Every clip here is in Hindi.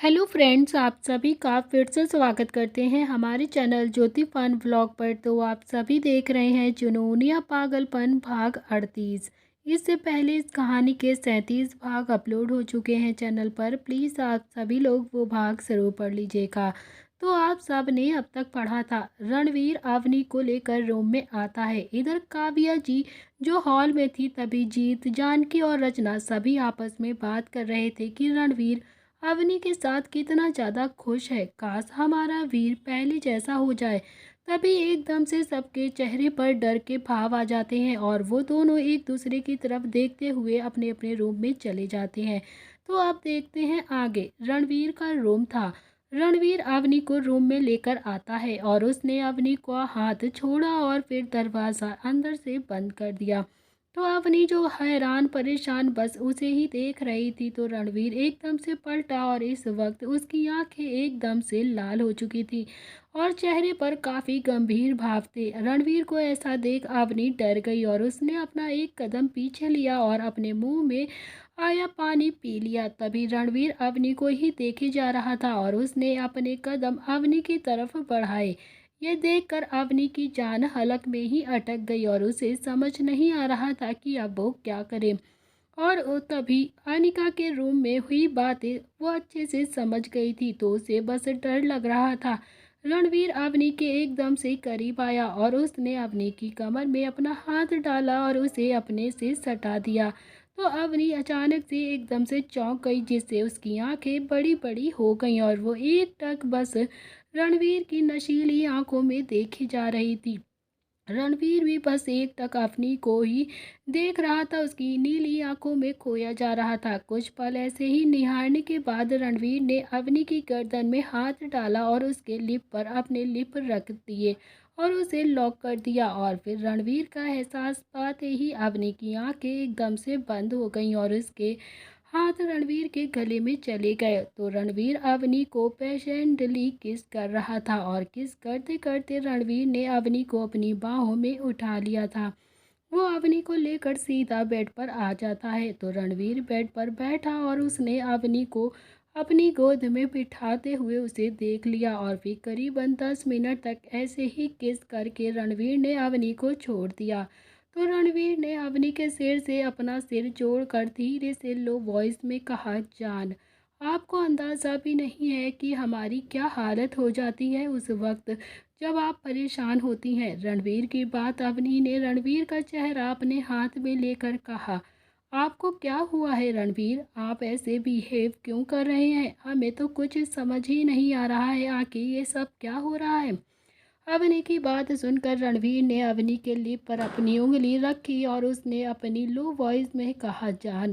हेलो फ्रेंड्स, आप सभी का फिर से स्वागत करते हैं हमारे चैनल ज्योति फन व्लॉग पर। तो आप सभी देख रहे हैं जुनूनिया पागलपन भाग 38। इससे पहले इस कहानी के 37 भाग अपलोड हो चुके हैं चैनल पर। प्लीज़ आप सभी लोग वो भाग ज़रूर पढ़ लीजिएगा। तो आप सब ने अब तक पढ़ा था, रणवीर अवनी को लेकर रूम में आता है। इधर काव्या जी जो हॉल में थी, तभी जीत, जानकी और रचना सभी आपस में बात कर रहे थे कि रणवीर अवनी के साथ कितना ज़्यादा खुश है। काश हमारा वीर पहले जैसा हो जाए। तभी एकदम से सबके चेहरे पर डर के भाव आ जाते हैं और वो दोनों एक दूसरे की तरफ देखते हुए अपने अपने रूम में चले जाते हैं। तो अब देखते हैं आगे। रणवीर का रूम था। रणवीर अवनी को रूम में लेकर आता है और उसने अवनी को हाथ छोड़ा और फिर दरवाज़ा अंदर से बंद कर दिया। तो अवनी जो हैरान परेशान बस उसे ही देख रही थी। तो रणवीर एकदम से पलटा और इस वक्त उसकी आंखें एकदम से लाल हो चुकी थी और चेहरे पर काफ़ी गंभीर भाव थे। रणवीर को ऐसा देख अवनी डर गई और उसने अपना एक कदम पीछे लिया और अपने मुंह में आया पानी पी लिया। तभी रणवीर अवनी को ही देखे जा रहा था और उसने अपने कदम अवनी की तरफ बढ़ाए। ये देखकर अवनी की जान हलक में ही अटक गई और उसे समझ नहीं आ रहा था कि अब वो क्या करे। और तभी अनिका के रूम में हुई बातें वो अच्छे से समझ गई थी, तो उसे बस डर लग रहा था। रणवीर अवनी के एकदम से करीब आया और उसने अवनी की कमर में अपना हाथ डाला और उसे अपने से सटा दिया। तो अवनी अचानक से एकदम से चौंक गई, जिससे उसकी आंखें बड़ी बड़ी हो गईं और वो एक टक बस रणवीर की नशीली आंखों में देखी जा रही थी। रणवीर भी बस एक टक अवनी को ही देख रहा था, उसकी नीली आंखों में खोया जा रहा था। कुछ पल ऐसे ही निहारने के बाद रणवीर ने अवनी की गर्दन में हाथ डाला और उसके लिप पर अपने लिप रख दिए और उसे लॉक कर दिया। और फिर रणवीर का एहसास पाते ही अवनी की आंखें एकदम से बंद हो गईं और उसके हाथ रणवीर के गले में चले गए। तो रणवीर अवनी को पेशेंटली किस कर रहा था और किस करते करते रणवीर ने अवनी को अपनी बाहों में उठा लिया था। वो अवनी को लेकर सीधा बेड पर आ जाता है। तो रणवीर बेड पर बैठा और उसने अवनी को अपनी गोद में बिठाते हुए उसे देख लिया और फिर करीबन 10 मिनट तक ऐसे ही किस करके रणवीर ने अवनी को छोड़ दिया। तो रणवीर ने अवनी के सिर से अपना सिर जोड़कर धीरे से लो वॉइस में कहा, जान, आपको अंदाज़ा भी नहीं है कि हमारी क्या हालत हो जाती है उस वक्त जब आप परेशान होती हैं। रणवीर की बात अवनी ने रणवीर का चेहरा अपने हाथ में लेकर कहा, आपको क्या हुआ है रणवीर? आप ऐसे बिहेव क्यों कर रहे हैं? हमें तो कुछ समझ ही नहीं आ रहा है, आखिर ये सब क्या हो रहा है। अवनी की बात सुनकर रणवीर ने अवनी के लिप पर अपनी उंगली रखी और उसने अपनी लो वॉइस में कहा, जान,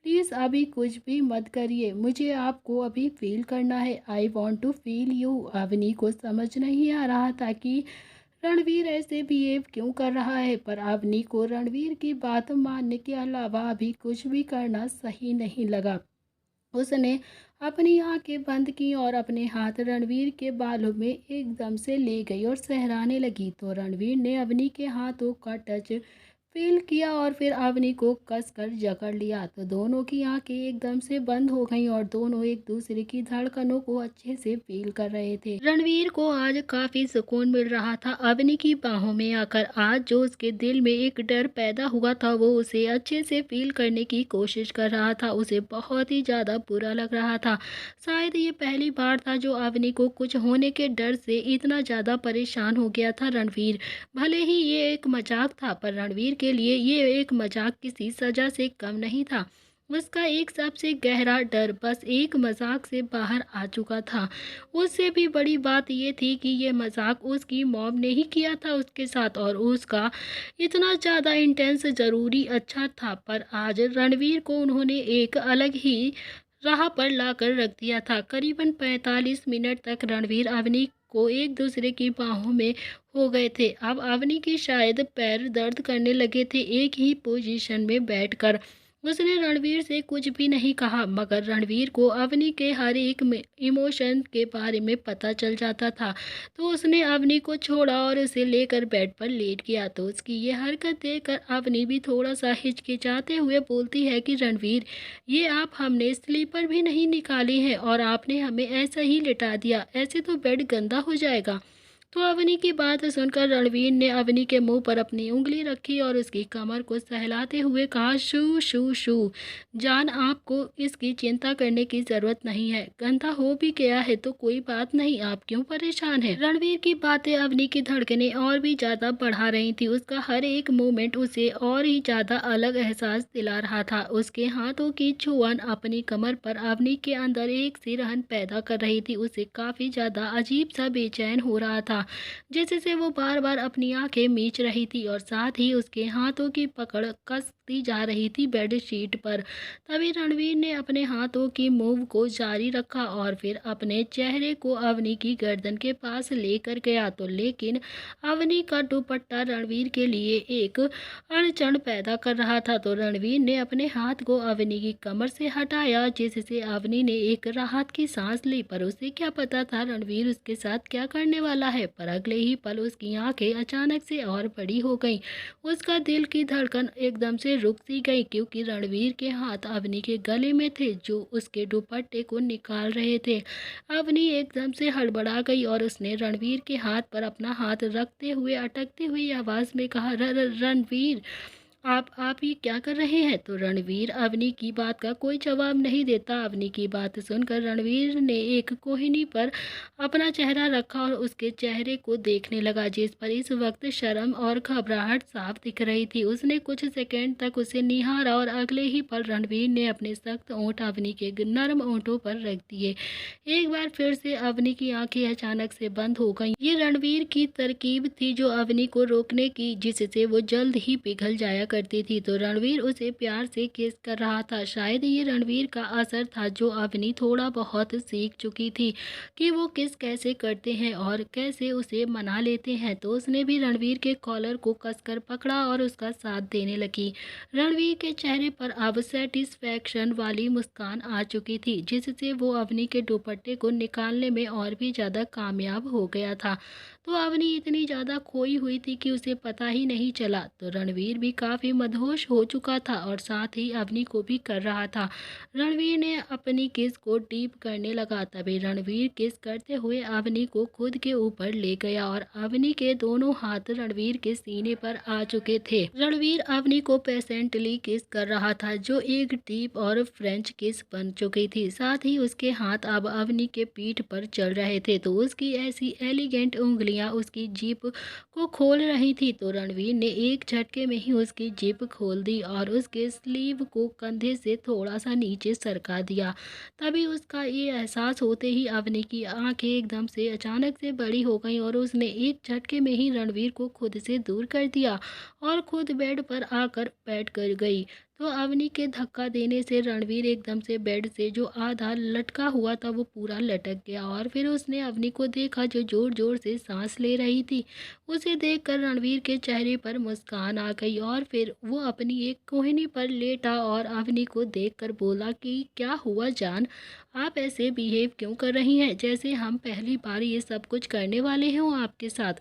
प्लीज़ अभी कुछ भी मत करिए, मुझे आपको अभी फील करना है। I want to feel you. Avni को समझ नहीं आ रहा था कि रणवीर ऐसे बिहेव क्यों कर रहा है, पर अवनी को रणवीर की बात मानने के अलावा अभी कुछ भी करना सही नहीं लगा। उसने अपनी आंखें बंद की और अपने हाथ रणवीर के बालों में एकदम से ले गई और सहराने लगी। तो रणवीर ने अवनी के हाथों का टच फील किया और फिर अवनी को कसकर जकड़ लिया। तो दोनों की आंखें एकदम से बंद हो गईं और दोनों एक दूसरे की धड़कनों को अच्छे से फील कर रहे थे। रणवीर को आज काफी सुकून मिल रहा था अवनी की बाहों में आकर। आज जो उसके दिल में एक डर पैदा हुआ था वो उसे अच्छे से फील करने की कोशिश कर रहा था। उसे बहुत ही ज्यादा बुरा लग रहा था। शायद ये पहली बार था जो अवनी को कुछ होने के डर से इतना ज्यादा परेशान हो गया था रणवीर। भले ही ये एक मजाक था, पर रणवीर के लिए ये एक मजाक किसी सजा से कम नहीं था। उसका एक सबसे गहरा डर बस एक मजाक से बाहर आ चुका था। उससे भी बड़ी बात ये थी कि ये मजाक उसकी मॉम ने ही किया था उसके साथ और उसका इतना ज़्यादा इंटेंस ज़रूरी अच्छा था। पर आज रणवीर को उन्होंने एक अलग ही राह पर लाकर रख दिया था। करीबन 45 मिनट तक रणवीर अवनी को एक दूसरे की बाहों में हो गए थे। अब अवनी के शायद पैर दर्द करने लगे थे एक ही पोजीशन में बैठकर। उसने रणवीर से कुछ भी नहीं कहा, मगर रणवीर को अवनी के हर एक इमोशन के बारे में पता चल जाता था। तो उसने अवनी को छोड़ा और उसे लेकर बेड पर लेट गया। तो उसकी ये हरकत देखकर अवनी भी थोड़ा सा हिचकिचाते हुए बोलती है कि रणवीर, ये आप हमने स्लीपर भी नहीं निकाली है और आपने हमें ऐसा ही लिटा दिया, ऐसे तो बेड गंदा हो जाएगा। तो अवनी की बात सुनकर रणवीर ने अवनी के मुंह पर अपनी उंगली रखी और उसकी कमर को सहलाते हुए कहा, शू शू शू। जान, आपको इसकी चिंता करने की जरूरत नहीं है, गंदा हो भी गया है तो कोई बात नहीं, आप क्यों परेशान हैं? रणवीर की बातें अवनी की धड़कनें और भी ज्यादा बढ़ा रही थी। उसका हर एक मोमेंट उसे और ही ज्यादा अलग एहसास दिला रहा था। उसके हाथों की छुअन अपनी कमर पर अवनी के अंदर एक सी रहन पैदा कर रही थी। उसे काफी ज्यादा अजीब सा बेचैन हो रहा था, जिससे वो बार बार अपनी आंखें मीच रही थी और साथ ही उसके हाथों की पकड़ कसती जा रही थी बेडशीट पर। तभी रणवीर ने अपने हाथों की मूव को जारी रखा और फिर अपने चेहरे को अवनी की गर्दन के पास लेकर गया। तो लेकिन अवनी का दुपट्टा रणवीर के लिए एक अड़चन पैदा कर रहा था। तो रणवीर ने अपने हाथ को अवनी की कमर से हटाया, जिससे अवनी ने एक राहत की सांस ली। पर उसे क्या पता था रणवीर उसके साथ क्या करने वाला है। पर अगले ही पल उसकी आंखें अचानक से और बड़ी हो गईं। उसका दिल की धड़कन एकदम से रुक सी गई, क्योंकि रणवीर के हाथ अवनी के गले में थे, जो उसके दुपट्टे को निकाल रहे थे। अवनी एकदम से हड़बड़ा गई और उसने रणवीर के हाथ पर अपना हाथ रखते हुए अटकती हुई आवाज में कहा, रणवीर, आप ये क्या कर रहे हैं? तो रणवीर अवनी की बात का कोई जवाब नहीं देता। अवनी की बात सुनकर रणवीर ने एक कोहिनी पर अपना चेहरा रखा और उसके चेहरे को देखने लगा, जिस पर इस वक्त शर्म और घबराहट साफ दिख रही थी। उसने कुछ सेकंड तक उसे निहारा और अगले ही पल रणवीर ने अपने सख्त ओंठ अवनी के नरम ओंठों पर रख दिए। एक बार फिर से अवनी की आंखें अचानक से बंद हो गईं। ये रणवीर की तरकीब थी जो अवनी को रोकने की, जिससे वो जल्द ही पिघल जाया करती थी। तो रणवीर उसे प्यार से किस कर रहा था। शायद ये रणवीर का असर था, जो अवनी थोड़ा बहुत सीख चुकी थी कि वो किस कैसे करते हैं और कैसे उसे मना लेते हैं। तो उसने भी रणवीर के कॉलर को कसकर पकड़ा और उसका साथ देने लगी। रणवीर के चेहरे पर अब सेटिस्फैक्शन वाली मुस्कान आ चुकी थी, जिससे वो अवनी के दुपट्टे को निकालने में और भी ज्यादा कामयाब हो गया था। तो अवनी इतनी ज्यादा खोई हुई थी कि उसे पता ही नहीं चला। तो रणवीर भी काफी मदहोश हो चुका था और साथ ही अवनी को भी कर रहा था। रणवीर ने अपनी किस को डीप करने लगा। तभी रणवीर किस करते हुए अवनी को खुद के ऊपर ले गया और अवनी के दोनों हाथ रणवीर के सीने पर आ चुके थे। रणवीर अवनी को पेशेंटली किस कर रहा था, जो एक डीप और फ्रेंच किस बन चुकी थी। साथ ही उसके हाथ अब अवनी के पीठ पर चल रहे थे। तो उसकी ऐसी एलिगेंट उंगलियां उसकी जीप को खोल रही थी। तो रणवीर ने एक झटके में ही उसकी जीप खोल दी और उसके स्लीव को कंधे से थोड़ा सा नीचे सरका दिया। तभी उसका ये एहसास होते ही अवनी की आंखें एकदम से अचानक से बड़ी हो गईं और उसने एक झटके में ही रणवीर को खुद से दूर कर दिया और खुद बेड पर आकर बैठ कर गई। तो अवनी के धक्का देने से रणवीर एकदम से बेड से जो आधा लटका हुआ था वो पूरा लटक गया और फिर उसने अवनी को देखा, जो जोर जोर से सांस ले रही थी। उसे देखकर रणवीर के चेहरे पर मुस्कान आ गई और फिर वो अपनी एक कोहिनी पर लेटा और अवनी को देखकर बोला कि क्या हुआ जान, आप ऐसे बिहेव क्यों कर रही हैं, जैसे हम पहली बार ये सब कुछ करने वाले हों आपके साथ।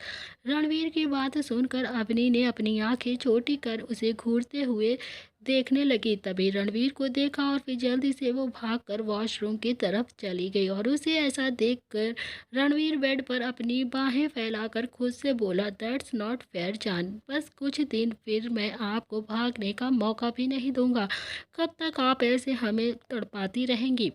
रणवीर की बात सुनकर अवनी ने अपनी आंखें छोटी कर उसे घूरते हुए देखने लगी। तभी रणवीर को देखा और फिर जल्दी से वो भागकर वॉशरूम की तरफ चली गई और उसे ऐसा देखकर रणवीर बेड पर अपनी बाहें फैलाकर खुद से बोला, दैट्स नॉट फेयर जान, बस कुछ दिन फिर मैं आपको भागने का मौका भी नहीं दूंगा। कब तक आप ऐसे हमें तड़पाती रहेंगी?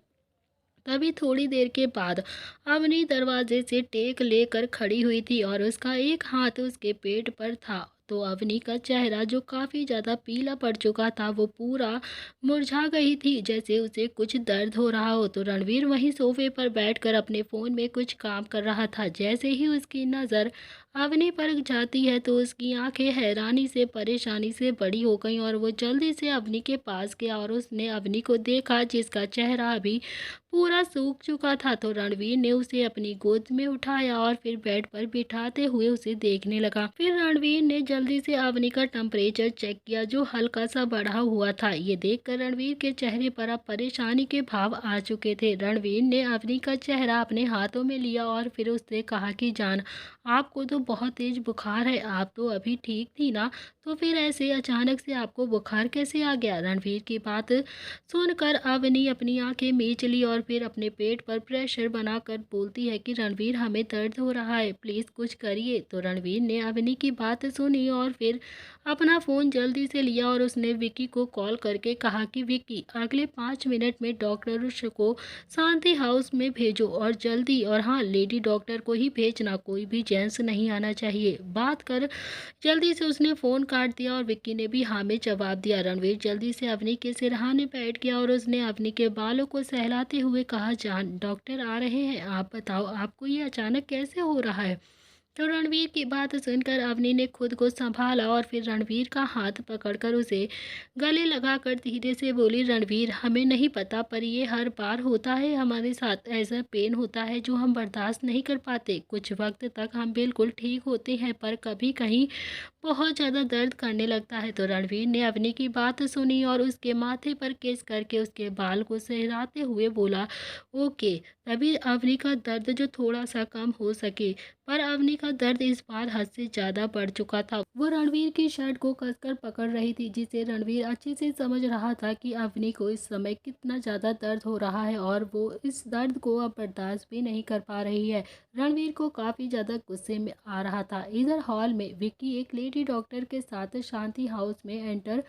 तभी थोड़ी देर के बाद अवनी दरवाजे से टेक लेकर खड़ी हुई थी और उसका एक हाथ उसके पेट पर था। तो अवनी का चेहरा, जो काफी ज्यादा पीला पड़ चुका था, वो पूरा मुरझा गई थी, जैसे उसे कुछ दर्द हो रहा हो। तो रणवीर वहीं सोफे पर बैठकर अपने फोन में कुछ काम कर रहा था। जैसे ही उसकी नजर अवनी पर जाती है तो उसकी आंखें हैरानी से परेशानी से बड़ी हो गईं और वो जल्दी से अवनी के पास गया और उसने अवनी को देखा जिसका चेहरा अभी पूरा सूख चुका था। तो रणवीर ने उसे अपनी गोद में उठाया और फिर बेड पर बिठाते हुए उसे देखने लगा। फिर रणवीर ने जल्दी से अवनी का टेम्परेचर चेक किया जो हल्का सा बढ़ा हुआ था। ये देखकर रणवीर के चेहरे पर अब परेशानी के भाव आ चुके थे। रणवीर ने अवनी का चेहरा अपने हाथों में लिया और फिर उससे कहा कि जान, आपको तो बहुत तेज बुखार है, आप तो अभी ठीक थी ना, तो फिर ऐसे अचानक से आपको बुखार कैसे आ गया। रणवीर की बात सुनकर अवनी अपनी आंखें मीच ली और फिर अपने पेट पर प्रेशर बनाकर बोलती है कि रणवीर हमें दर्द हो रहा है, प्लीज़ कुछ करिए। तो रणवीर ने अवनी की बात सुनी और फिर अपना फ़ोन जल्दी से लिया और उसने विकी को कॉल करके कहा कि विकी, अगले 5 मिनट में डॉक्टर को शांति हाउस में भेजो और जल्दी, और हाँ, लेडी डॉक्टर को ही भेजना, कोई भी जेंट्स नहीं आना चाहिए। बात कर जल्दी से उसने फ़ोन काट दिया और विक्की ने भी हाँ में जवाब दिया। रणवीर जल्दी से अवनी के सिरहाने बैठ गया और उसने अवनी के बालों को सहलाते हुए कहा, जान, डॉक्टर आ रहे हैं, आप बताओ आपको ये अचानक कैसे हो रहा है। तो रणवीर की बात सुनकर अवनी ने खुद को संभाला और फिर रणवीर का हाथ पकड़कर उसे गले लगाकर धीरे से बोली, रणवीर, हमें नहीं पता पर ये हर बार होता है हमारे साथ, ऐसा पेन होता है जो हम बर्दाश्त नहीं कर पाते। कुछ वक्त तक हम बिल्कुल ठीक होते हैं पर कभी कहीं बहुत ज़्यादा दर्द करने लगता है। तो रणवीर ने अवनी की बात सुनी और उसके माथे पर किस करके उसके बाल को सहलाते हुए बोला, ओके। तभी अवनी का दर्द जो थोड़ा सा कम हो सके, पर अवनी का दर्द इस बार हद से ज़्यादा बढ़ चुका था। वो रणवीर की शर्ट को कसकर पकड़ रही थी जिसे रणवीर अच्छे से समझ रहा था कि अवनी को इस समय कितना ज़्यादा दर्द हो रहा है और वो इस दर्द को अब बर्दाश्त भी नहीं कर पा रही है। रणवीर को काफ़ी ज़्यादा गुस्से में आ रहा था। इधर हॉल में विक्की एक लेडी डॉक्टर के साथ शांति हाउस में एंटर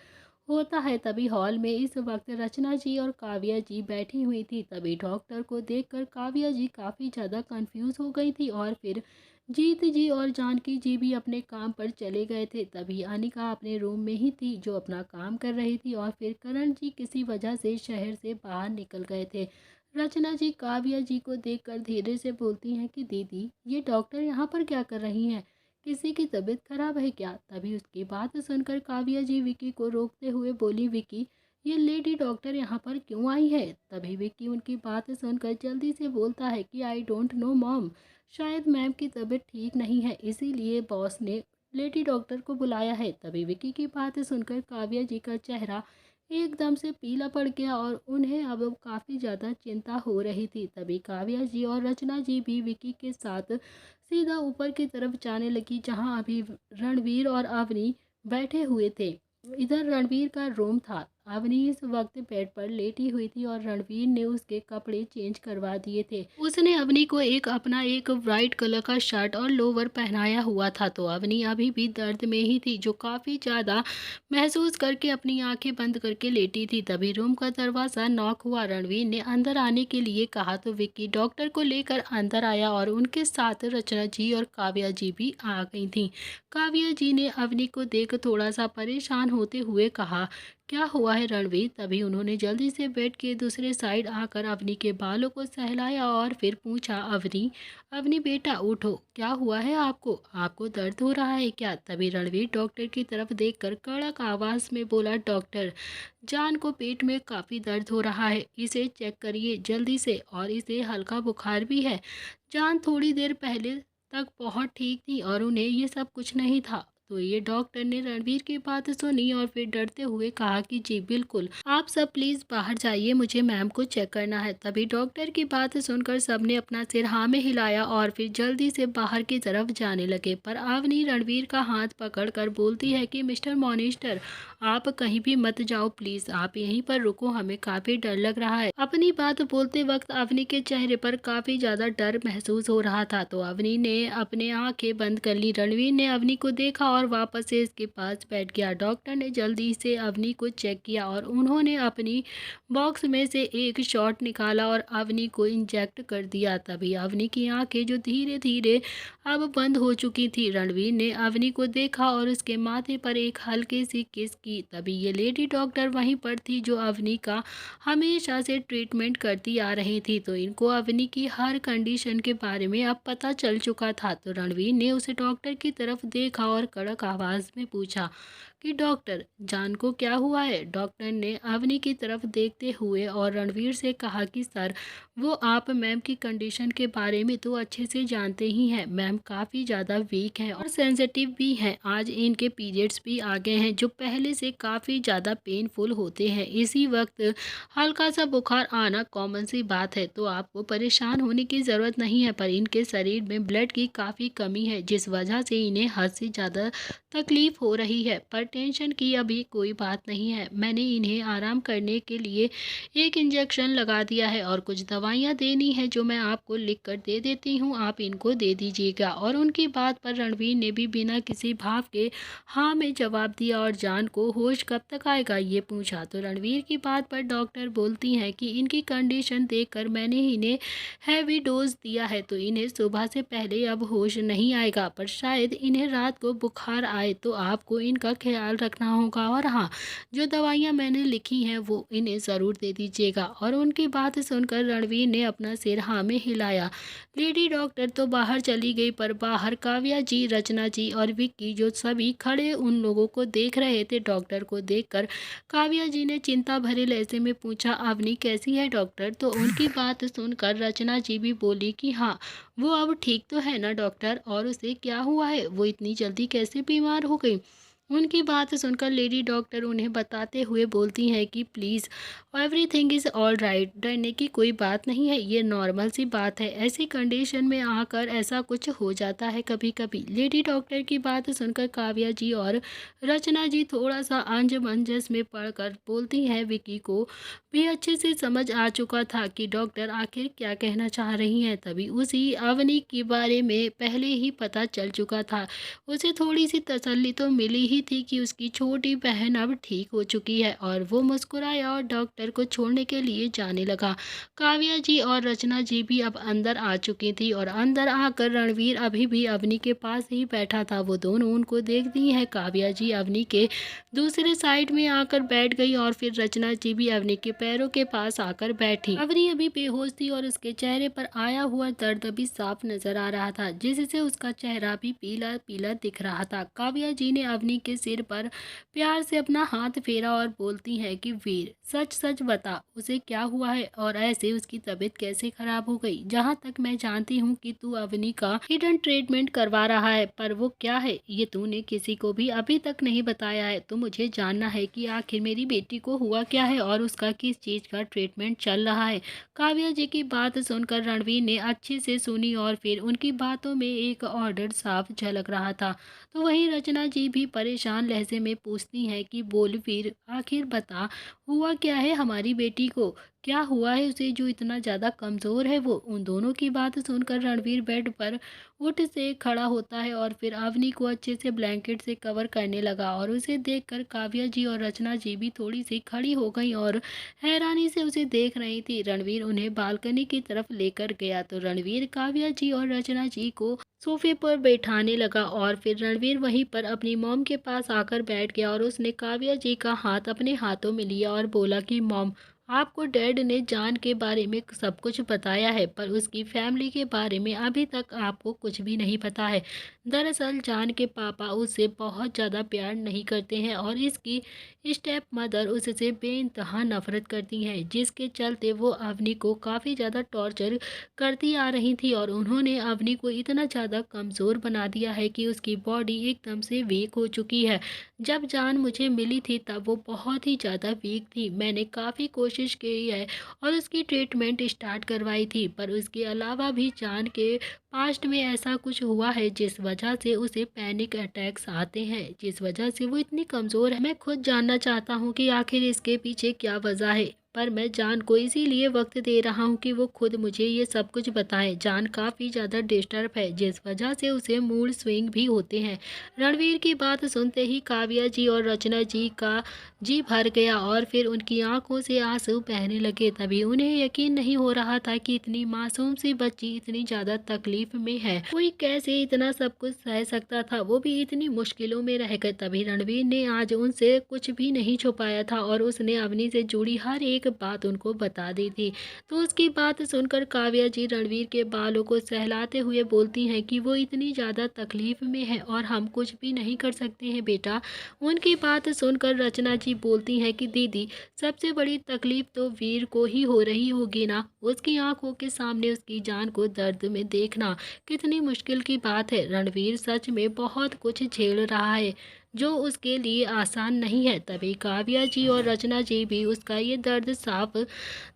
होता है। तभी हॉल में इस वक्त रचना जी और काव्या जी बैठी हुई थी। तभी डॉक्टर को देखकर काव्या जी काफ़ी ज़्यादा कंफ्यूज हो गई थी और फिर जीत जी और जानकी जी भी अपने काम पर चले गए थे। तभी अनिका अपने रूम में ही थी जो अपना काम कर रही थी और फिर करण जी किसी वजह से शहर से बाहर निकल गए थे। रचना जी काव्या जी को देखकर धीरे से बोलती हैं कि दीदी, ये डॉक्टर यहाँ पर क्या कर रही हैं, किसी की तबीयत खराब है क्या। तभी उसकी बात सुनकर काव्या जी विकी को रोकते हुए बोली, विकी, ये लेडी डॉक्टर यहाँ पर क्यों आई है। तभी विकी उनकी बात सुनकर जल्दी से बोलता है कि आई डोंट नो मॉम, शायद मैम की तबीयत ठीक नहीं है इसीलिए बॉस ने लेडी डॉक्टर को बुलाया है। तभी विकी की बात सुनकर काव्या जी का चेहरा एकदम से पीला पड़ गया और उन्हें अब काफ़ी ज़्यादा चिंता हो रही थी। तभी काव्या जी और रचना जी भी विकी के साथ सीधा ऊपर की तरफ जाने लगी जहां अभी रणवीर और अवनी बैठे हुए थे। इधर रणवीर का रूम था। अवनी इस वक्त बेड पर लेटी हुई थी और रणवीर ने उसके कपड़े चेंज करवा दिए थे। उसने अवनी को अपना एक वाइट कलर का शर्ट और लोवर पहनाया हुआ था। तो अवनी अभी भी दर्द में ही थी जो काफ़ी ज़्यादा महसूस करके अपनी आंखें बंद करके लेटी थी। तभी रूम का दरवाज़ा नॉक हुआ। रणवीर ने अंदर आने के लिए कहा तो विक्की डॉक्टर को लेकर अंदर आया और उनके साथ रचना जी और काव्या जी भी आ गई थी। काव्या जी ने अवनी को देख थोड़ा सा परेशान होते हुए कहा, क्या हुआ है रणवीर। तभी उन्होंने जल्दी से बेड के दूसरे साइड आकर अवनी के बालों को सहलाया और फिर पूछा, अवनी, अवनी बेटा उठो, क्या हुआ है आपको, आपको दर्द हो रहा है क्या। तभी रणवीर डॉक्टर की तरफ देखकर कड़क आवाज़ में बोला, डॉक्टर, जान को पेट में काफ़ी दर्द हो रहा है, इसे चेक करिए जल्दी से, और इसे हल्का बुखार भी है। जान थोड़ी देर पहले तक बहुत ठीक थी और उन्हें ये सब कुछ नहीं था। तो ये डॉक्टर ने रणवीर की बात सुनी और फिर डरते हुए कहा कि जी बिल्कुल, आप सब प्लीज़ बाहर जाइए, मुझे मैम को चेक करना है। तभी डॉक्टर की बात सुनकर सबने अपना सिर हाँ में हिलाया और फिर जल्दी से बाहर की तरफ जाने लगे। पर अवनी रणवीर का हाथ पकड़कर बोलती है कि मिस्टर मॉनिस्टर, आप कहीं भी मत जाओ प्लीज़, आप यहीं पर रुको, हमें काफ़ी डर लग रहा है। अपनी बात बोलते वक्त अवनी के चेहरे पर काफ़ी ज़्यादा डर महसूस हो रहा था। तो अवनी ने अपने आंखें बंद कर ली। रणवीर ने अवनी को देखा और वापस से इसके पास बैठ गया। डॉक्टर ने जल्दी से अवनी को चेक किया और उन्होंने अपनी बॉक्स में से एक शॉट निकाला और अवनी को इंजेक्ट कर दिया। तभी अवनी की आंखें जो धीरे धीरे अब बंद हो चुकी थी। रणवीर ने अवनी को देखा और उसके माथे पर एक हल्की सी किस की। तभी ये लेडी डॉक्टर वहीं पर थी जो अवनी का हमेशा से ट्रीटमेंट करती आ रही थी। तो इनको अवनी की हर कंडीशन के बारे में अब पता चल चुका था। तो रणवीर ने उसे डॉक्टर की तरफ देखा और कड़क आवाज में पूछा कि डॉक्टर, जान को क्या हुआ है? डॉक्टर ने अवनी की तरफ देखते हुए और रणवीर से कहा कि सर, वो आप मैम की कंडीशन के बारे में तो अच्छे से जानते ही हैं। मैम काफ़ी ज़्यादा वीक हैं और सेंसिटिव भी हैं। आज इनके पीरियड्स भी आ गए हैं जो पहले से काफ़ी ज़्यादा पेनफुल होते हैं। इसी वक्त हल्का सा बुखार आना कॉमन सी बात है, तो आपको परेशान होने की ज़रूरत नहीं है। पर इनके शरीर में ब्लड की काफ़ी कमी है जिस वजह से इन्हें हद से ज़्यादा तकलीफ हो रही है। पर टेंशन की अभी कोई बात नहीं है। मैंने इन्हें आराम करने के लिए एक इंजेक्शन लगा दिया है और कुछ दवाइयाँ देनी है जो मैं आपको लिख कर दे देती हूँ, आप इनको दे दीजिएगा। और उनकी बात पर रणवीर ने भी बिना किसी भाव के हाँ में जवाब दिया। और जान को होश कब तक आएगा ये पूछा। तो रणवीर की बात पर डॉक्टर बोलती हैं कि इनकी कंडीशन देखकर मैंने इन्हें हैवी डोज दिया है, तो इन्हें सुबह से पहले अब होश नहीं आएगा। पर शायद इन्हें रात को बुखार आए, तो आपको इनका ख्याल रखना होगा। और हाँ, जो दवाइयाँ मैंने लिखी हैं वो इन्हें ज़रूर दे दीजिएगा। और उनकी बात सुनकर रणवीर ने अपना सिर हाँ में हिलाया। लेडी डॉक्टर तो बाहर चली गई, पर बाहर काव्या जी, रचना जी और विक्की जो सभी खड़े उन लोगों को देख रहे थे। डॉक्टर को देखकर काव्या जी ने चिंता भरे लहजे में पूछा, अवनी कैसी है डॉक्टर? तो उनकी बात सुनकर रचना जी भी बोली कि हाँ, वो अब ठीक तो है ना डॉक्टर? और उसे क्या हुआ है? वो इतनी जल्दी कैसे बीमार हो गई? उनकी बात सुनकर लेडी डॉक्टर उन्हें बताते हुए बोलती हैं कि please, everything is all right, डरने की कोई बात नहीं है, ये नॉर्मल सी बात है। ऐसी कंडीशन में आकर ऐसा कुछ हो जाता है कभी कभी। लेडी डॉक्टर की बात सुनकर काव्या जी और रचना जी थोड़ा सा अंजमंजस में पड़कर बोलती हैं। विकी को भी अच्छे से समझ आ चुका था कि डॉक्टर आखिर क्या कहना चाह रही हैं। तभी उसी अवनी के बारे में पहले ही पता चल चुका था। उसे थोड़ी सी तसल्ली तो मिली ही थी कि उसकी छोटी बहन अब ठीक हो चुकी है। और वो मुस्कुराया और डॉक्टर को छोड़ने के लिए जाने लगा। काव्या जी और रचना जी भी अब अंदर आ चुकी थी और अंदर आकर रणवीर अभी भी अवनी के पास ही बैठा था। वो दोनों उनको देखती हैं। काव्या जी अवनी के दूसरे साइड में आकर बैठ गई और फिर रचना जी भी अवनी के पैरों के पास आकर बैठी। अवनी अभी बेहोश थी और उसके चेहरे पर आया हुआ दर्द अभी साफ नजर आ रहा था, जिससे उसका चेहरा भी पीला पीला दिख रहा था। काव्या जी ने अवनी के सिर पर प्यार से अपना हाथ फेरा और बोलती है कि वीर, सच सच बता, उसे क्या हुआ है और ऐसे उसकी तबीयत कैसे खराब हो गई? जहाँ तक मैं जानती हूँ कि तू अवनी का हिडन ट्रीटमेंट करवा रहा है, पर वो क्या है ये तूने किसी को भी अभी तक नहीं बताया है। तो मुझे जानना है कि आखिर मेरी बेटी को हुआ क्या है और उसका किस चीज़ का ट्रीटमेंट चल रहा है। काव्या जी की बात सुनकर रणवीर ने अच्छे से सुनी और फिर उनकी बातों में एक ऑर्डर साफ झलक रहा था। तो वहीं रचना जी भी परेशान लहजे में पूछती हैं कि बोल वीर, आखिर बता, हुआ क्या है हमारी बेटी को? क्या हुआ है उसे जो इतना ज़्यादा कमज़ोर है वो? उन दोनों की बात सुनकर रणवीर बेड पर उठ से खड़ा होता है और फिर अवनी को अच्छे से ब्लैंकेट से कवर करने लगा। और उसे देखकर काव्या जी और रचना जी भी थोड़ी सी खड़ी हो गई और हैरानी से उसे देख रही थी। रणवीर उन्हें बालकनी की तरफ लेकर गया तो रणवीर काव्या जी और रचना जी को सोफे पर बैठाने लगा और फिर रणवीर वहीं पर अपनी मॉम के पास आकर बैठ गया और उसने काव्या जी का हाथ अपने हाथों में लिया और बोला कि मॉम, आपको डैड ने जान के बारे में सब कुछ बताया है, पर उसकी फैमिली के बारे में अभी तक आपको कुछ भी नहीं पता है। दरअसल जान के पापा उससे बहुत ज़्यादा प्यार नहीं करते हैं और इसकी स्टेप मदर उससे बेइंतहा नफरत करती हैं, जिसके चलते वो अवनी को काफ़ी ज़्यादा टॉर्चर करती आ रही थी। और उन्होंने अवनी को इतना ज़्यादा कमज़ोर बना दिया है कि उसकी बॉडी एकदम से वीक हो चुकी है। जब जान मुझे मिली थी तब वो बहुत ही ज़्यादा वीक थी। मैंने काफ़ी कोशिश की है और उसकी ट्रीटमेंट स्टार्ट करवाई थी, पर उसके अलावा भी जान के पास्ट में ऐसा कुछ हुआ है जिस वजह से उसे पैनिक अटैक्स आते हैं, जिस वजह से वो इतनी कमज़ोर है। मैं खुद जानना चाहता हूँ कि आखिर इसके पीछे क्या वजह है, पर मैं जान को इसीलिए वक्त दे रहा हूँ कि वो खुद मुझे ये सब कुछ बताए। जान काफ़ी ज़्यादा डिस्टर्ब है, जिस वजह से उसे मूड स्विंग भी होते हैं। रणवीर की बात सुनते ही काव्या जी और रचना जी का जी भर गया और फिर उनकी आंखों से आंसू बहने लगे। तभी उन्हें यकीन नहीं हो रहा था कि इतनी मासूम सी बच्ची इतनी ज़्यादा तकलीफ में है। कोई कैसे इतना सब कुछ सह सकता था, वो भी इतनी मुश्किलों में रहकर। तभी रणवीर ने आज उनसे कुछ भी नहीं छुपाया था और उसने अवनी से जुड़ी हर एक बात उनको बता दी थी। तो उसकी बात सुनकर काव्या जी रणवीर के बालों को सहलाते हुए बोलती हैं कि वो इतनी ज़्यादा तकलीफ में है और हम कुछ भी नहीं कर सकते हैं बेटा। उनकी बात सुनकर रचना जी बोलती हैं कि दीदी, सबसे बड़ी तकलीफ तो वीर को ही हो रही होगी ना। उसकी आंखों के सामने उसकी जान को दर्द में देखना कितनी मुश्किल की बात है। रणवीर सच में बहुत कुछ झेल रहा है जो उसके लिए आसान नहीं है। तभी काव्या जी और रचना जी भी उसका ये दर्द साफ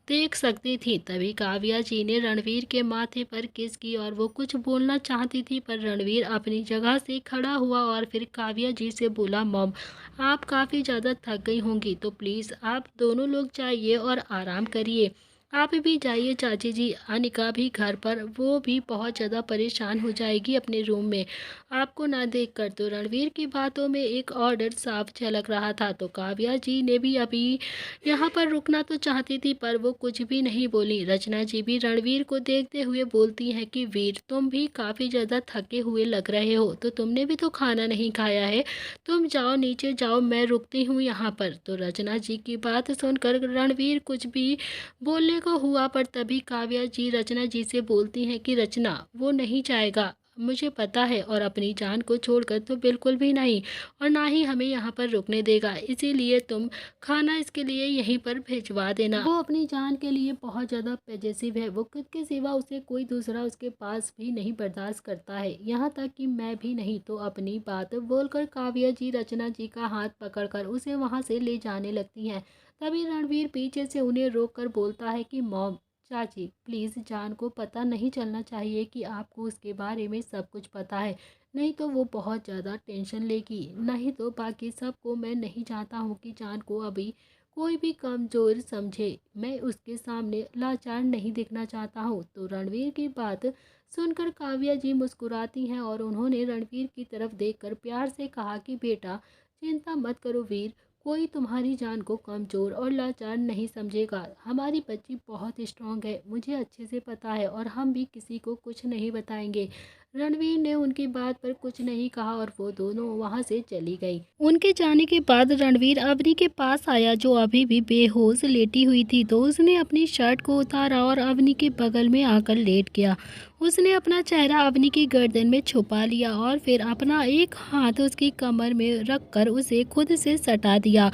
देख सकती थी। तभी काव्या जी ने रणवीर के माथे पर किस की और वो कुछ बोलना चाहती थी, पर रणवीर अपनी जगह से खड़ा हुआ और फिर काव्या जी से बोला, मॉम, आप काफ़ी ज़्यादा थक गई होंगी तो प्लीज़ आप दोनों लोग जाइए और आराम करिए। आप भी जाइए चाची जी, अनिका भी घर पर, वो भी बहुत ज़्यादा परेशान हो जाएगी अपने रूम में आपको ना देखकर। तो रणवीर की बातों में एक और डर साफ झलक रहा था। तो काव्या जी ने भी अभी यहाँ पर रुकना तो चाहती थी, पर वो कुछ भी नहीं बोली। रचना जी भी रणवीर को देखते हुए बोलती हैं कि वीर, तुम भी काफ़ी ज़्यादा थके हुए लग रहे हो, तो तुमने भी तो खाना नहीं खाया है, तुम जाओ नीचे जाओ, मैं रुकती हूँ यहाँ पर। तो रचना जी की बात सुनकर रणवीर कुछ भी बोलने को हुआ, पर तभी काव्या जी रचना जी से बोलती हैं कि रचना, वो नहीं जाएगा, मुझे पता है, और अपनी जान को छोड़कर तो बिल्कुल भी नहीं, और ना ही हमें यहाँ पर रुकने देगा। इसीलिए तुम खाना इसके लिए यहीं पर भिजवा देना। वो अपनी जान के लिए बहुत ज़्यादा पजेसिव है, वो खुद के सिवा उसे कोई दूसरा उसके पास भी नहीं बर्दाश्त करता है, यहाँ तक कि मैं भी नहीं। तो अपनी बात बोलकर काव्या जी रचना जी का हाथ पकड़कर उसे वहाँ से ले जाने लगती हैं। तभी रणवीर पीछे से उन्हें रोककर बोलता है कि मॉम, चाची प्लीज़, जान को पता नहीं चलना चाहिए कि आपको उसके बारे में सब कुछ पता है, नहीं तो वो बहुत ज़्यादा टेंशन लेगी। नहीं तो बाकी सबको, मैं नहीं चाहता हूँ कि जान को अभी कोई भी कमज़ोर समझे, मैं उसके सामने लाचार नहीं दिखना चाहता हूँ। तो रणवीर की बात सुनकर काव्या जी मुस्कुराती हैं और उन्होंने रणवीर की तरफ देखकर प्यार से कहा कि बेटा, चिंता मत करो वीर, कोई तुम्हारी जान को कमज़ोर और लाचार नहीं समझेगा। हमारी बच्ची बहुत स्ट्रांग है, मुझे अच्छे से पता है, और हम भी किसी को कुछ नहीं बताएंगे। रणवीर ने उनकी बात पर कुछ नहीं कहा और वो दोनों वहां से चली गई। उनके जाने के बाद रणवीर अवनी के पास आया, जो अभी भी बेहोश लेटी हुई थी। तो उसने अपनी शर्ट को उतारा और अवनी के बगल में आकर लेट गया। उसने अपना चेहरा अवनी की गर्दन में छुपा लिया और फिर अपना एक हाथ उसकी कमर में रखकर उसे खुद से सटा दिया।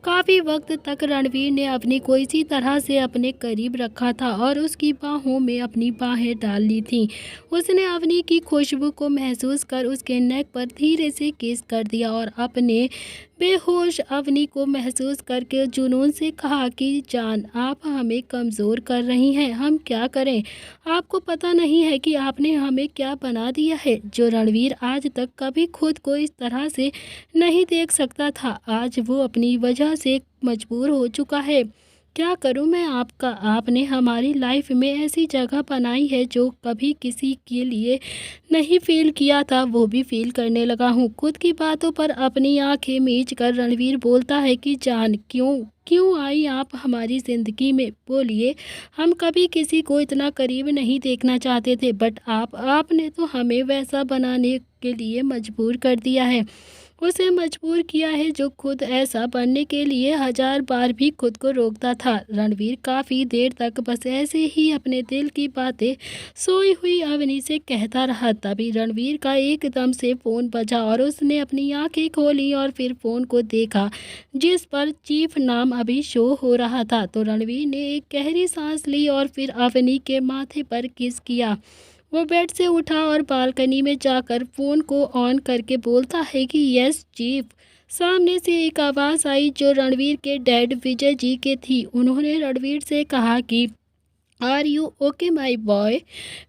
काफ़ी वक्त तक रणवीर ने अवनी को इसी तरह से अपने करीब रखा था और उसकी बाहों में अपनी बाहें डाल ली थीं। उसने अवनी की खुशबू को महसूस कर उसके नेक पर धीरे से किस कर दिया और अपने बेहोश अवनी को महसूस करके जुनून से कहा कि जान, आप हमें कमज़ोर कर रही हैं, हम क्या करें। आपको पता नहीं है कि आपने हमें क्या बना दिया है। जो रणवीर आज तक कभी खुद को इस तरह से नहीं देख सकता था, आज वो अपनी वजह से मजबूर हो चुका है। क्या करूं मैं आपका, आपने हमारी लाइफ में ऐसी जगह बनाई है जो कभी किसी के लिए नहीं फील किया था, वो भी फील करने लगा हूँ। खुद की बातों पर अपनी आंखें मीच कर रणवीर बोलता है कि जान, क्यों आई आप हमारी ज़िंदगी में, बोलिए। हम कभी किसी को इतना करीब नहीं देखना चाहते थे, बट आपने तो हमें वैसा बनाने के लिए मजबूर कर दिया है। उसे मजबूर किया है जो खुद ऐसा बनने के लिए हजार बार भी खुद को रोकता था। रणवीर काफ़ी देर तक बस ऐसे ही अपने दिल की बातें सोई हुई अवनी से कहता रहा। तभी रणवीर का एकदम से फ़ोन बजा और उसने अपनी आंखें खोली और फिर फ़ोन को देखा, जिस पर चीफ नाम अभी शो हो रहा था। तो रणवीर ने एक गहरी सांस ली और फिर अवनी के माथे पर किस किया। वो बेड से उठा और बालकनी में जाकर फ़ोन को ऑन करके बोलता है कि यस चीफ। सामने से एक आवाज़ आई जो रणवीर के डैड विजय जी के थी। उन्होंने रणवीर से कहा कि are you okay my boy.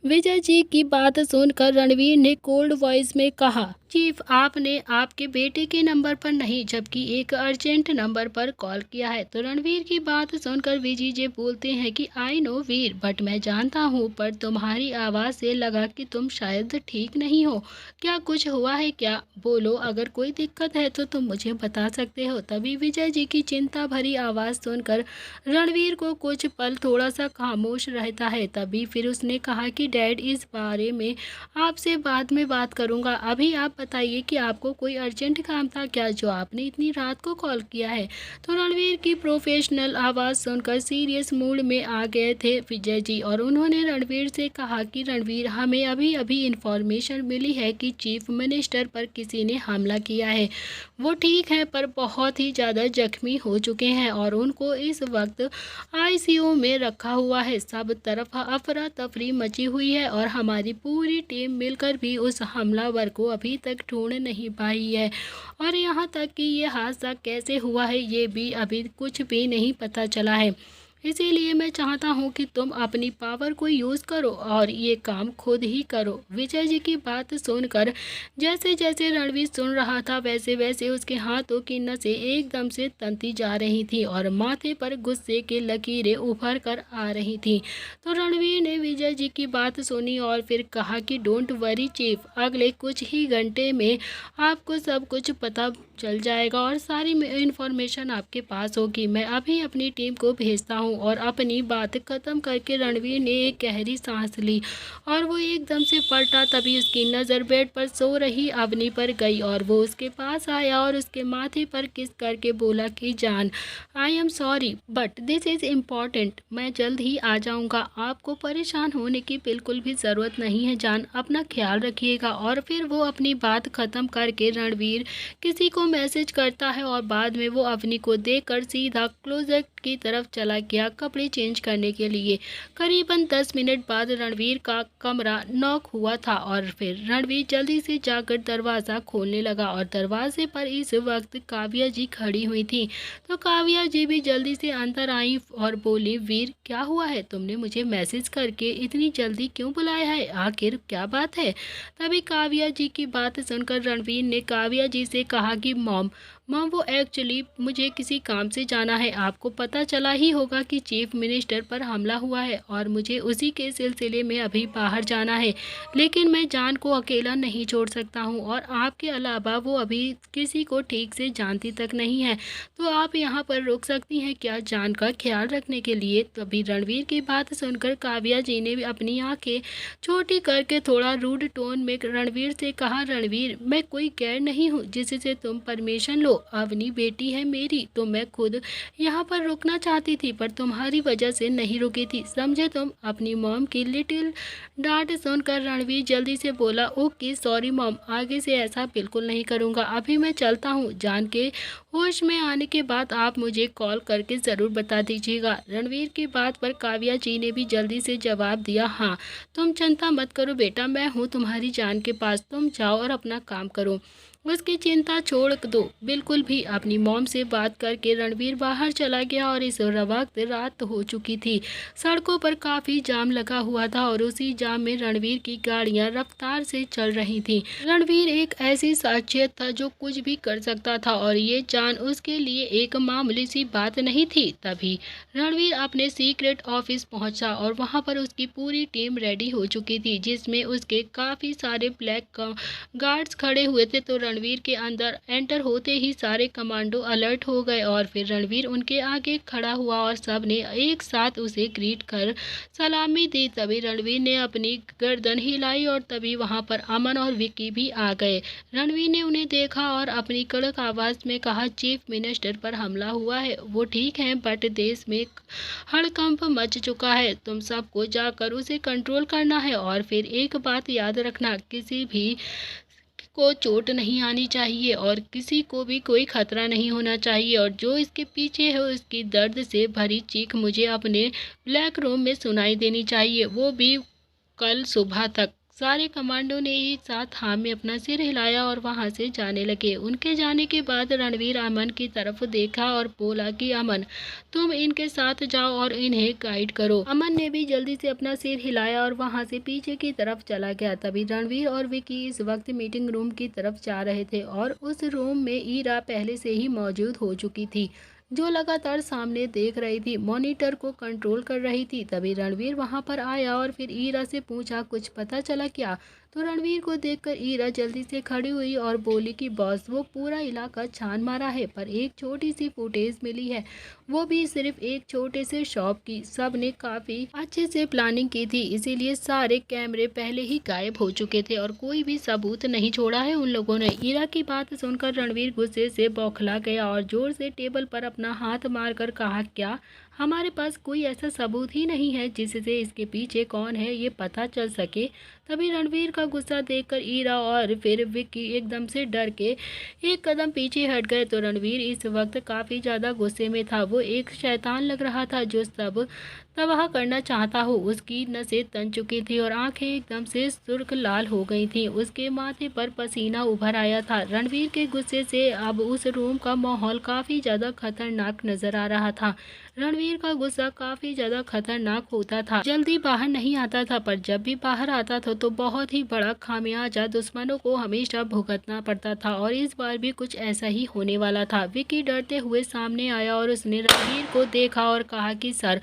Vijay ji की बात सुनकर रणवीर ने कोल्ड वॉइस में कहा, चीफ आपने आपके बेटे के नंबर पर नहीं जबकि एक अर्जेंट नंबर पर कॉल किया है। तो रणवीर की बात सुनकर विजय जी बोलते हैं कि आई नो वीर, बट मैं जानता हूँ, पर तुम्हारी आवाज़ से लगा कि तुम शायद ठीक नहीं हो। क्या कुछ हुआ है क्या? बोलो, अगर कोई दिक्कत है तो तुम मुझे बता सकते हो। तभी विजय जी की चिंता भरी आवाज़ सुनकर रणवीर को कुछ पल थोड़ा सा खामोश रहता है। तभी फिर उसने कहा कि डैड, इस बारे में आपसे बाद में बात करूंगा। अभी आप बताइए कि आपको कोई अर्जेंट काम था क्या जो आपने इतनी रात को कॉल किया है? तो रणवीर की प्रोफेशनल आवाज़ सुनकर सीरियस मूड में आ गए थे विजय जी, और उन्होंने रणवीर से कहा कि रणवीर, हमें अभी अभी इंफॉर्मेशन मिली है कि चीफ मिनिस्टर पर किसी ने हमला किया है। वो ठीक है पर बहुत ही ज़्यादा जख्मी हो चुके हैं और उनको इस वक्त आईसीयू में रखा हुआ है। सब तरफ अफरा तफरी मची हुई है और हमारी पूरी टीम मिलकर भी उस हमलावर को अभी तक ढूंढ नहीं पाई है, और यहाँ तक कि ये हादसा कैसे हुआ है ये भी अभी कुछ भी नहीं पता चला है। इसीलिए मैं चाहता हूँ कि तुम अपनी पावर को यूज़ करो और ये काम खुद ही करो। विजय जी की बात सुनकर जैसे जैसे रणवीर सुन रहा था वैसे वैसे उसके हाथों की नसें एकदम से तनती जा रही थी और माथे पर गुस्से की लकीरें उभर कर आ रही थी। तो रणवीर ने विजय जी की बात सुनी और फिर कहा कि डोंट वरी चीफ, अगले कुछ ही घंटे में आपको सब कुछ पता चल जाएगा और सारी इन्फॉर्मेशन आपके पास होगी। मैं अभी अपनी टीम को भेजता हूँ। और अपनी बात खत्म करके रणवीर ने एक गहरी सांस ली और वो एकदम से पलटा। तभी उसकी नज़र बेड पर सो रही अवनी पर गई और वो उसके पास आया और उसके माथे पर किस करके बोला कि जान, I am sorry but this is important. मैं जल्द ही आ जाऊँगा, आपको परेशान होने की बिल्कुल भी ज़रूरत नहीं है जान, अपना ख्याल रखिएगा। और फिर वो अपनी बात ख़त्म करके रणवीर किसी को मैसेज करता है और बाद में वो अवनी को देखकर सीधा क्लोजेट की तरफ चला गया कपड़े चेंज करने के लिए। करीबन 10 मिनट बाद रणवीर का कमरा नॉक हुआ था और फिर रणवीर जल्दी से जाकर दरवाज़ा खोलने लगा और दरवाजे पर इस वक्त काव्या जी खड़ी हुई थी। तो काव्या जी भी जल्दी से अंदर आई और बोली, वीर क्या हुआ है, तुमने मुझे मैसेज करके इतनी जल्दी क्यों बुलाया है, आखिर क्या बात है? तभी काव्या जी की बात सुनकर रणवीर ने काव्या जी से कहा कि मॉम वो एक्चुअली मुझे किसी काम से जाना है। आपको पता चला ही होगा कि चीफ मिनिस्टर पर हमला हुआ है और मुझे उसी के सिलसिले में अभी बाहर जाना है, लेकिन मैं जान को अकेला नहीं छोड़ सकता हूँ और आपके अलावा वो अभी किसी को ठीक से जानती तक नहीं है। तो आप यहाँ पर रुक सकती हैं क्या जान का ख्याल रखने के लिए? तभी रणवीर की बात सुनकर काव्या जी ने भी अपनी आंखें छोटी करके थोड़ा रूड टोन में रणवीर से कहा, रणवीर मैं कोई गैर नहीं हूँ जिससे तुम परमिशन लो, अवनी बेटी है मेरी, तो मैं खुद यहाँ पर रुकना चाहती थी पर तुम्हारी वजह से नहीं रुकी थी, समझे तुम? अपनी मॉम की लिटिल डांट सुनकर रणवीर जल्दी से बोला, ओके सॉरी मॉम, आगे से ऐसा बिल्कुल नहीं करूँगा, अभी मैं चलता हूँ। जान के होश में आने के बाद आप मुझे कॉल करके ज़रूर बता दीजिएगा। रणवीर की बात पर काव्या जी ने भी जल्दी से जवाब दिया, हाँ तुम चिंता मत करो बेटा, मैं हूँ तुम्हारी जान के पास, तुम जाओ और अपना काम करो, उसकी चिंता छोड़ दो। बिल्कुल भी। अपनी मॉम से बात करके रणवीर बाहर चला गया और इस वक्त रात हो चुकी थी। सड़कों पर काफ़ी जाम लगा हुआ था और उसी जाम में रणवीर की गाड़ियां रफ्तार से चल रही थी। रणवीर एक ऐसी शख्सियत था जो कुछ भी कर सकता था और ये जान उसके लिए एक मामूली सी बात नहीं थी। तभी रणवीर अपने सीक्रेट ऑफिस पहुंचा और वहां पर उसकी पूरी टीम रेडी हो चुकी थी, जिसमें उसके काफ़ी सारे ब्लैक गार्ड्स खड़े हुए थे। तो रणवीर के अंदर एंटर होते ही सारे कमांडो अलर्ट हो गए और फिर रणवीर उनके आगे खड़ा हुआ और सब ने एक साथ उसे ग्रीट कर सलामी दी। तभी रणवीर ने अपनी गर्दन हिलाई और तभी वहां पर अमन और विक्की भी आ गए। रणवीर ने उन्हें देखा और अपनी कड़क आवाज में कहा, चीफ मिनिस्टर पर हमला हुआ है, वो ठीक है बट देश में हड़कंप मच चुका है, तुम सबको जाकर उसे कंट्रोल करना है और फिर एक बात याद रखना, किसी भी को चोट नहीं आनी चाहिए और किसी को भी कोई खतरा नहीं होना चाहिए और जो इसके पीछे है उसकी दर्द से भरी चीख मुझे अपने ब्लैक रूम में सुनाई देनी चाहिए, वो भी कल सुबह तक, सारे कमांडो ने एक साथ हाँ में अपना सिर हिलाया और वहां से जाने लगे। उनके जाने के बाद रणवीर अमन की तरफ देखा और बोला कि अमन, तुम इनके साथ जाओ और इन्हें गाइड करो। अमन ने भी जल्दी से अपना सिर हिलाया और वहां से पीछे की तरफ चला गया। तभी रणवीर और विकी इस वक्त मीटिंग रूम की तरफ जा रहे थे और उस रूम में ईरा पहले से ही मौजूद हो चुकी थी, जो लगातार सामने देख रही थी, मॉनिटर को कंट्रोल कर रही थी। तभी रणवीर वहां पर आया और फिर ईरा से पूछा, कुछ पता चला क्या? तो रणवीर को देखकर ईरा जल्दी से खड़ी हुई और बोली कि बॉस, वो पूरा इलाका छान मारा है पर एक छोटी सी फुटेज मिली है, वो भी सिर्फ एक छोटे से शॉप की। सब ने काफी अच्छे से प्लानिंग की थी, इसीलिए सारे कैमरे पहले ही गायब हो चुके थे और कोई भी सबूत नहीं छोड़ा है उन लोगों ने। ईरा की बात सुनकर रणवीर गुस्से से बौखला गया और जोर से टेबल पर अपना हाथ मारकर कहा, क्या हमारे पास कोई ऐसा सबूत ही नहीं है जिससे इसके पीछे कौन है ये पता चल सके? तभी रणवीर का गुस्सा देखकर ईरा और फिर विक्की एकदम से डर के एक कदम पीछे हट गए। तो रणवीर इस वक्त काफी ज्यादा गुस्से में था। वो एक शैतान लग रहा था जो सब तबाह करना चाहता हो। उसकी नसें तन चुकी थी और आंखें एकदम से सुर्ख लाल हो गई थीं। उसके माथे पर पसीना उभर आया था। रणवीर के गुस्से से अब उस रूम का माहौल काफी ज्यादा खतरनाक नजर आ रहा था। रणवीर का गुस्सा काफी ज्यादा खतरनाक होता था, जल्दी बाहर नहीं आता था, पर जब भी बाहर आता था तो बहुत ही बड़ा खामियाजा दुश्मनों को हमेशा भुगतना पड़ता था और इस बार भी कुछ ऐसा ही होने वाला था। विकी डरते हुए सामने आया और उसने रणवीर को देखा और कहा कि सर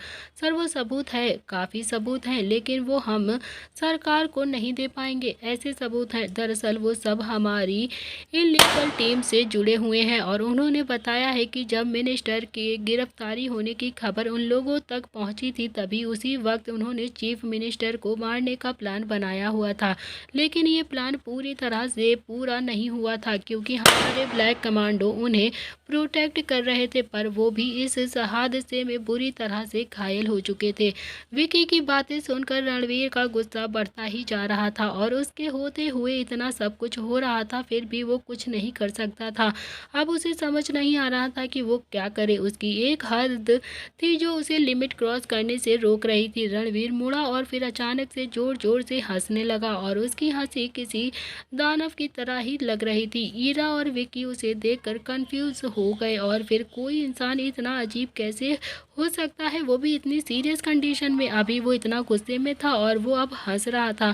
वो सबूत है, काफी सबूत हैं, लेकिन वो हम सरकार को नहीं दे पाएंगे। ऐसे सबूत हैं, दरअसल वो सब हमारी इलीगल टीम से जुड़े हुए हैं और उन्होंने बताया है कि जब मिनिस्टर की गिरफ्तारी होने की खबर उन लोगों तक पहुंची थी तभी उसी वक्त उन्होंने चीफ मिनिस्टर को मारने का प्लान बनाया हुआ था, लेकिन ये प्लान पूरी तरह से पूरा नहीं हुआ था क्योंकि हमारे ब्लैक कमांडो उन्हें प्रोटेक्ट कर रहे थे, पर वो भी इस हादसे में बुरी तरह से घायल हो चुके थे। विकी की बातें सुनकर रणवीर का गुस्सा बढ़ता ही जा रहा था और उसके होते हुए इतना सब कुछ हो रहा था फिर भी वो कुछ नहीं कर सकता था। अब उसे समझ नहीं आ रहा था कि वो क्या करे। उसकी एक हद थी जो उसे लिमिट क्रॉस करने से रोक रही थी। रणवीर मुड़ा और फिर अचानक से जोर जोर से हंसने लगा और उसकी हंसी किसी दानव की तरह ही लग रही थी। ईरा और विकी उसे देखकर कंफ्यूज हो गए और फिर कोई इंसान इतना अजीब कैसे हो सकता है, वो भी इतनी सीरियस कंडीशन में। अभी वो इतना गुस्से में था और वो अब हंस रहा था।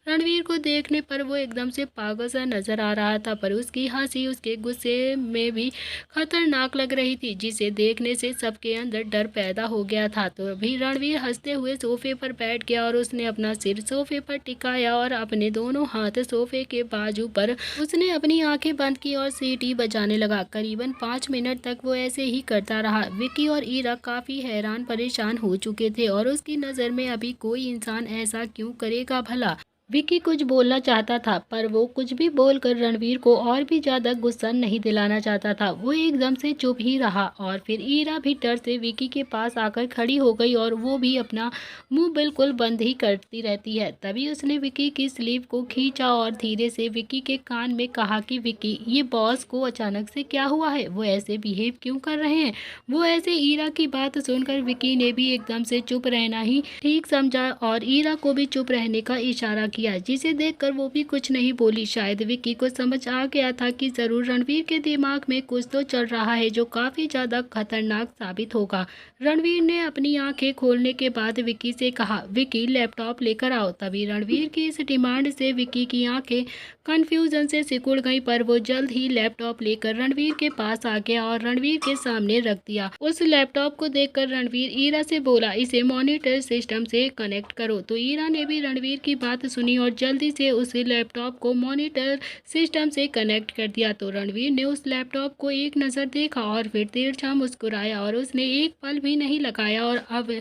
रणवीर को देखने पर वो एकदम से पागल सा नजर आ रहा था, पर उसकी हंसी उसके गुस्से में भी खतरनाक लग रही थी, जिसे देखने से सबके अंदर डर पैदा हो गया था। तो अभी रणवीर हंसते हुए सोफे पर बैठ गया और उसने अपना सिर सोफे पर टिकाया और अपने दोनों हाथ सोफे के बाजू पर उसने अपनी आंखें बंद की और सीटी बजाने लगा। करीबन 5 मिनट तक वो ऐसे ही करता रहा। विकी और ईरा काफी हैरान परेशान हो चुके थे और उसकी नज़र में अभी कोई इंसान ऐसा क्यों करेगा भला। विकी कुछ बोलना चाहता था पर वो कुछ भी बोलकर रणवीर को और भी ज्यादा गुस्सा नहीं दिलाना चाहता था। वो एकदम से चुप ही रहा और फिर ईरा भी डर से विकी के पास आकर खड़ी हो गई और वो भी अपना मुंह बिल्कुल बंद ही करती रहती है। तभी उसने विकी की स्लीव को खींचा और धीरे से विकी के कान में कहा कि विकी, ये बॉस को अचानक से क्या हुआ है, वो ऐसे बिहेव क्यों कर रहे हैं? वो ऐसे ईरा की बात सुनकर विकी ने भी एकदम से चुप रहना ही ठीक समझा और ईरा को भी चुप रहने का इशारा किया, जिसे देखकर वो भी कुछ नहीं बोली। शायद विकी को समझ आ गया था कि जरूर रणवीर के दिमाग में कुछ तो चल रहा है जो काफी ज्यादा खतरनाक साबित होगा। रणवीर ने अपनी आंखें खोलने के बाद विकी से कहा, विकी लैपटॉप लेकर आओ। तभी रणवीर की इस डिमांड से विकी की आंखें कंफ्यूजन से सिकुड़ गई, पर वो जल्द ही लैपटॉप लेकर रणवीर के पास आ गया और रणवीर के सामने रख दिया। उस लैपटॉप को देखकर रणवीर ईरा से बोला, इसे मॉनिटर सिस्टम से कनेक्ट करो। तो ईरा ने भी रणवीर की बात सुनी और जल्दी से उस लैपटॉप को मॉनिटर सिस्टम से कनेक्ट कर दिया। तो रणवीर ने उस लैपटॉप को एक नज़र देखा और फिर तिरछा मुस्कुराया और उसने एक पल भी नहीं लगाया और अब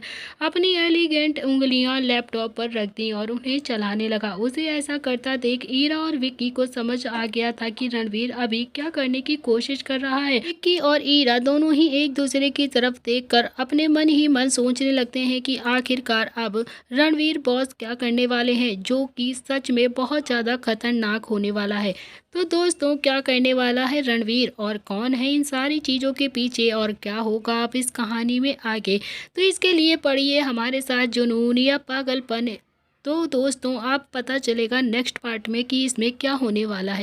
अपनी एलिगेंट उंगलियां लैपटॉप पर रख दी और उन्हें चलाने लगा। उसे ऐसा करता देख ईरा और विक्की को समझ आ गया था कि रणवीर अभी क्या करने की कोशिश कर रहा है। विक्की और ईरा दोनों ही एक दूसरे की तरफ देखकर अपने मन ही मन सोचने लगते हैं कि आखिरकार अब रणवीर बॉस क्या करने वाले हैं, जो कि सच में बहुत ज़्यादा खतरनाक होने वाला है। तो दोस्तों, क्या करने वाला है रणवीर और कौन है इन सारी चीज़ों के पीछे और क्या होगा आप इस कहानी में आगे, तो इसके लिए पढ़िए हमारे साथ जुनून या पागलपन। तो दोस्तों आप पता चलेगा नेक्स्ट पार्ट में कि इसमें क्या होने वाला है।